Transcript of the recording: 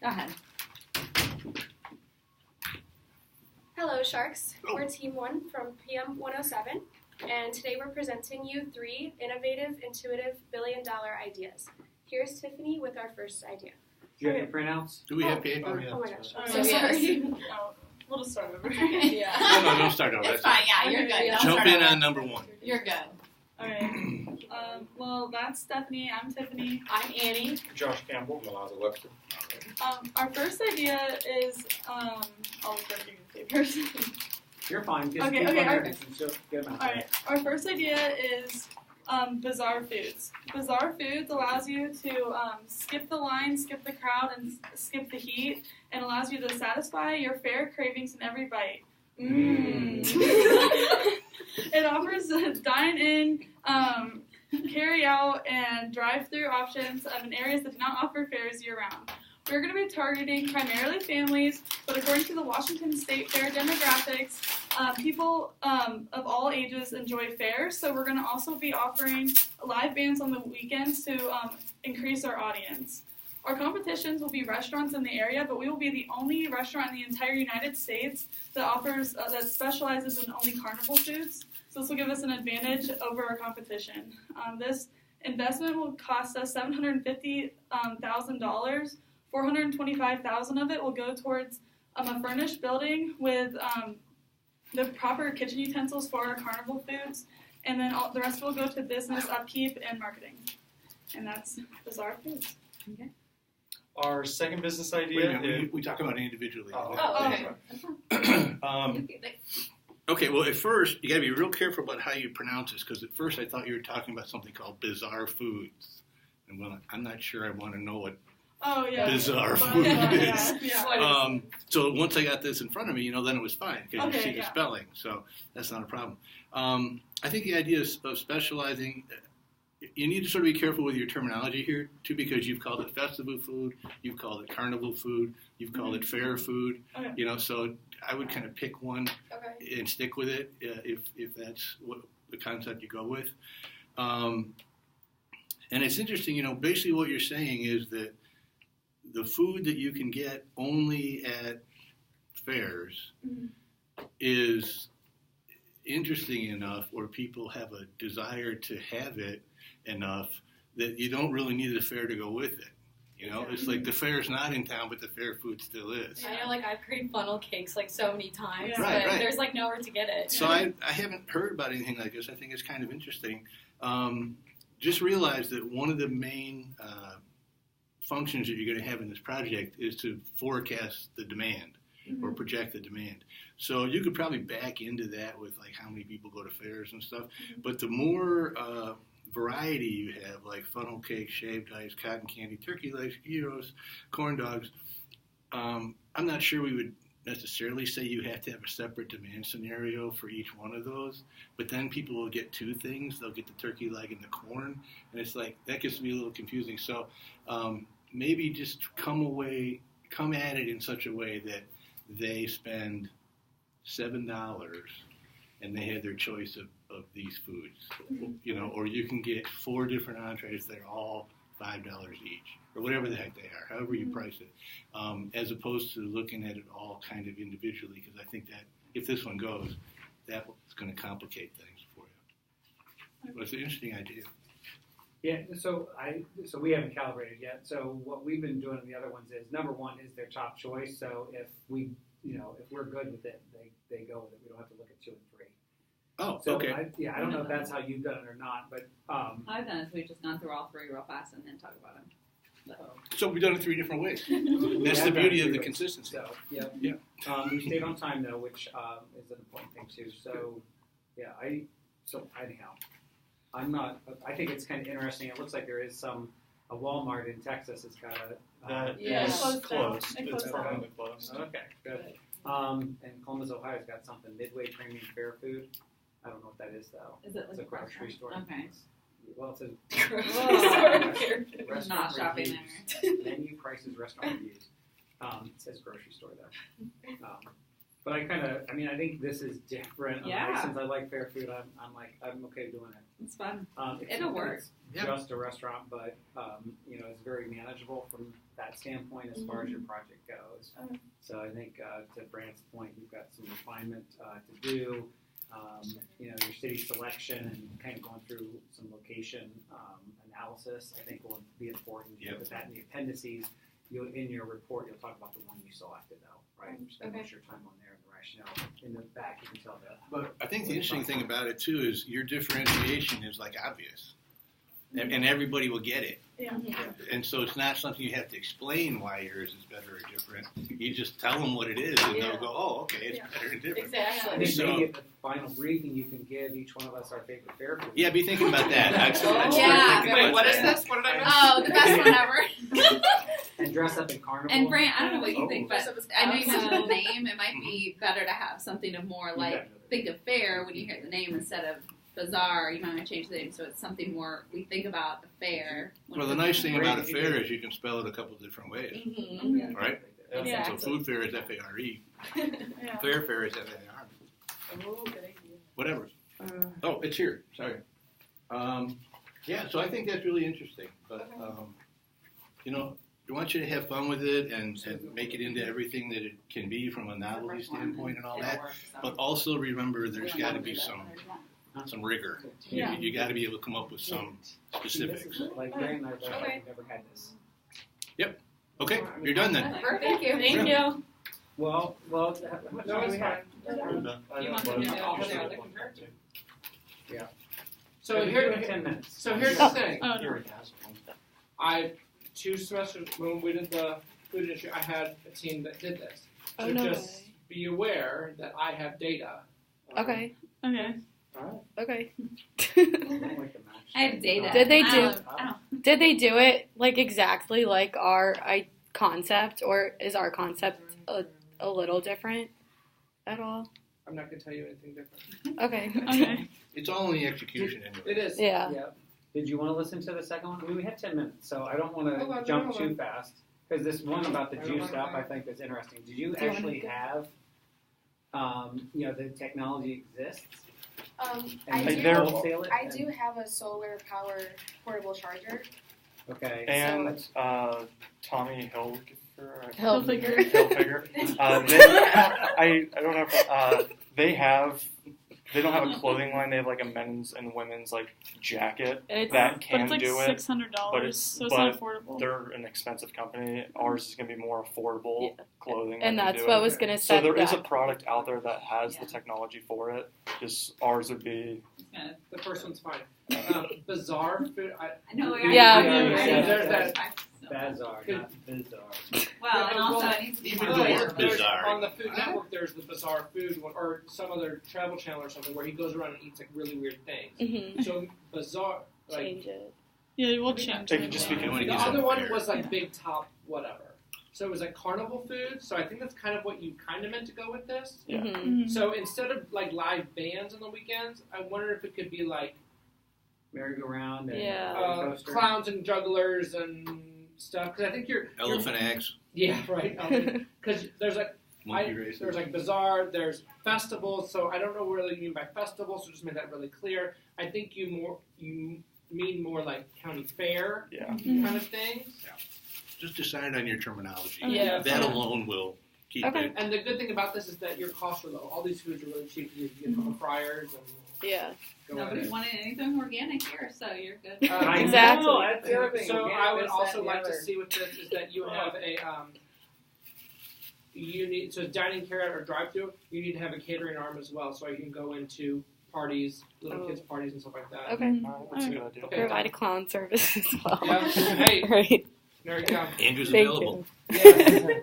Go ahead. Hello, Sharks. We're Team 1 from PM 107, and today we're presenting you 3 innovative, intuitive, billion-dollar ideas. Here's Tiffany with our first idea. Do you have your printouts? Do we have paper? Oh my gosh. I'm Oh, so yes. sorry. We'll just start over. Yeah. No, don't start over. It's fine. Yeah, you're good. Don't Jump start in over. on number 1. You're good. Alright. Well, that's Stephanie. I'm Tiffany. I'm Annie. Josh Campbell, Melissa Webster. Our first idea is, I'll refer to the papers. You're fine. Just Okay, keep okay, on alright. your so get them out Alright. Our first idea is Bizarre Foods. Bizarre Foods allows you to skip the line, skip the crowd, and skip the heat, and allows you to satisfy your fair cravings in every bite. It offers dine-in, carry-out, and drive-through options in areas that do not offer fairs year-round. We're going to be targeting primarily families, but according to the Washington State Fair demographics, people of all ages enjoy fairs, so we're going to also be offering live bands on the weekends to increase our audience. Our competitions will be restaurants in the area, but we will be the only restaurant in the entire United States that offers that specializes in only carnival foods. So this will give us an advantage over our competition. This investment will cost us $750,000. $425,000 of it will go towards a furnished building with the proper kitchen utensils for our carnival foods, and then the rest will go to business upkeep and marketing. And that's Bizarre Foods. Okay. Our second business Wait a idea minute, we talk about it individually. Okay. Okay, well, at first, you got to be real careful about how you pronounce this, because at first I thought you were talking about something called Bizarre Foods. And well, I'm not sure I want to know what Oh, yeah. Bizarre But, Food yeah, is. yeah. So once I got this in front of me, then it was fine, because you Okay, see the yeah. spelling, so that's not a problem. I think the idea of specializing, you need to sort of be careful with your terminology here, too, because you've called it festival food, you've called it carnival food, you've called it fair food, Okay. So I would kind of pick one Okay. and stick with it if that's what the concept you go with. And it's interesting, basically what you're saying is that the food that you can get only at fairs is interesting enough, or people have a desire to have it enough that you don't really need a fair to go with it. It's like the fair's not in town, but the fair food still is. I know, I've created funnel cakes so many times, Right, but right. there's nowhere to get it. So I haven't heard about anything like this. I think it's kind of interesting. Just realize that one of the main functions that you're going to have in this project is to forecast the demand or project the demand. So you could probably back into that with how many people go to fairs and stuff. But the more variety you have, like funnel cake, shaved ice, cotton candy, turkey legs, gyros, corn dogs, I'm not sure we would necessarily say you have to have a separate demand scenario for each one of those, but then people will get 2 things. They'll get the turkey leg and the corn, and it's that gets to be a little confusing. So maybe just come at it in such a way that they spend $7 and they have their choice of these foods, or you can get 4 different entrees that are all $5 each, or whatever the heck they are, however you price it, as opposed to looking at it all kind of individually, because I think that if this one goes, that's going to complicate things for you. But it's an interesting idea. Yeah, so we haven't calibrated yet. So what we've been doing in the other ones is, number 1 is their top choice. So if if we're good with it, they go with it. We don't have to look at 2 and 3. Oh, So okay. I don't know if that's how you've done it or not, but I've done it. So we've just gone through all 3 real fast and then talk about them. So we've done it 3 different ways. That's Yeah, the I've done beauty it of 3 the ways. consistency. So Yeah. we stayed on time though, which is an important thing too. So yeah, anyhow, I think it's kind of interesting. It looks like there is a Walmart in Texas has got a Yeah, is closed down. closed. It It's closed down. permanently closed. Okay, good. And Columbus, Ohio's got something, Midway Premium Fair Food. I don't know what that is though. Is it It's a grocery store. Okay. Well, it says I'm restaurant not shopping reviews. Menu prices, restaurant reviews. It says grocery store though. But I think this is different. Yeah. Since I like fair food, I'm okay doing it. It's fun. It's, It'll work. It's Yep. just a restaurant, but it's very manageable from that standpoint as far as your project goes. Okay. So I think to Brandt's point, you've got some refinement to do. Your city selection and kind of going through some location analysis, I think will be important. You Yep. put that in the appendices. In your report, you'll talk about the one you selected, though, right? Spend most of your time on there and the rationale. In the back, you can tell that. But I think the interesting thing about it too is your differentiation is like obvious, and everybody will get it. Yeah. And so it's not something you have to explain why yours is better or different. You just tell them what it is, and they'll go, "Oh, okay, it's Yeah. better and different." I Exactly. think So- maybe at the final briefing, you can give each one of us our favorite fair food. Yeah, be thinking about that. I'd start Yeah. thinking Wait, about what is that. this? What did I miss? Oh, the best one ever. And dress up in carnival. And Brant, I don't know what you think, but Dress up as I know you cows. mentioned the name. It might be better to have something of more like think of fair when you hear the name instead of bazaar. You might want to change the name so it's something more we think about a fair. Well, the nice thing about a fair is you can spell it a couple different ways, Mm-hmm. right? Yeah. So food fair is F-A-R-E, Yeah. fair is F-A-R. Oh, good idea. Whatever. Oh, it's here. Sorry. Yeah, so I think that's really interesting. But, we want you to have fun with it and make it into everything that it can be from a novelty standpoint and all that. But also remember there's got to be some rigor. Yeah. You got to be able to come up with some specifics. Like Brant and I, Okay. I've never had this. Okay, you're done then. Thank you. Thank you. Well, how much No, do it's we have? fine. You want to do it? So We're here, doing 10 minutes. so here's the thing. Oh, no. I 2 semesters when we did the food industry, I had a team that did this. So Oh, no just be aware that I have data. Okay. Okay. Okay. I don't like the match. I have data. Did they I do- don't- Did they do it like exactly like our concept, or is our concept a little different at all? I'm not gonna tell you anything different. Okay. Okay. It's all in the execution anyway. It is. Yeah. Did you want to listen to the second one? I mean, we had 10 minutes, so I don't want Hold to on, jump hold too on. fast. Because this one about the I don't juiced wanna- up, I think, is interesting. Did you Do you wanna actually go? have, the technology exists? I And do. you can wholesale it? I do have a solar power portable charger. Okay. And Tommy Hilfiger. Hilfiger. Hilfiger. I don't know. They don't have a clothing line. They have like a men's and women's like jacket It's, that But can it's like do it. $600, but it's- so it's not but affordable. They're an expensive company. Ours is going to be more affordable clothing. and that can that's do what it. was gonna So set there is a that. product out there that has Yeah. the technology for it. Just ours would be. The first one's fine. Bizarre food. I know. Yeah. There's that. Bazaar, not bizarre. Well, and also it needs to be Even more the There's- word affordable. there's- bizarre. On the Food Network, there's the Bizarre Food one, or some other travel channel or something where he goes around and eats like really weird things. Mhm. So bizarre, like Change it. Yeah, we'll change It it. could just yeah. be You wanna the get other something one fair. was like Big Top whatever. So it was like carnival food. So I think that's kind of what you kind of meant to go with this. Yeah. Mhm. Mhm. So instead of like live bands on the weekends, I wonder if it could be like Merry-go-round and Yeah. roller coaster. clowns and jugglers and stuff. Because I think you're Elephant acts, yeah, right. Because there's like monkey races. there's like bazaar, there's festivals. So I don't know what really you mean by festivals. So just make that really clear. I think you mean more like county fair Yeah. kind of thing. Just decide on your terminology. Yeah. That alone will keep Okay. it. And the good thing about this is that your costs are low. All these foods are really cheap. You get from the fryers and Yeah. go Nobody's ahead. wanted anything organic here, so you're good. I Exactly. know, that's the other thing. So We I can't would miss also that like to together. see with this is that you have a you need so dining, carry out, or drive through. You need to have a catering arm as well, so you can go into parties, little Oh. kids parties and stuff like that. Okay. That's a good idea. Okay. Provide a clown service as well. Yeah. Hey, Right. there you go. Andrew's Thank available. you. Yeah.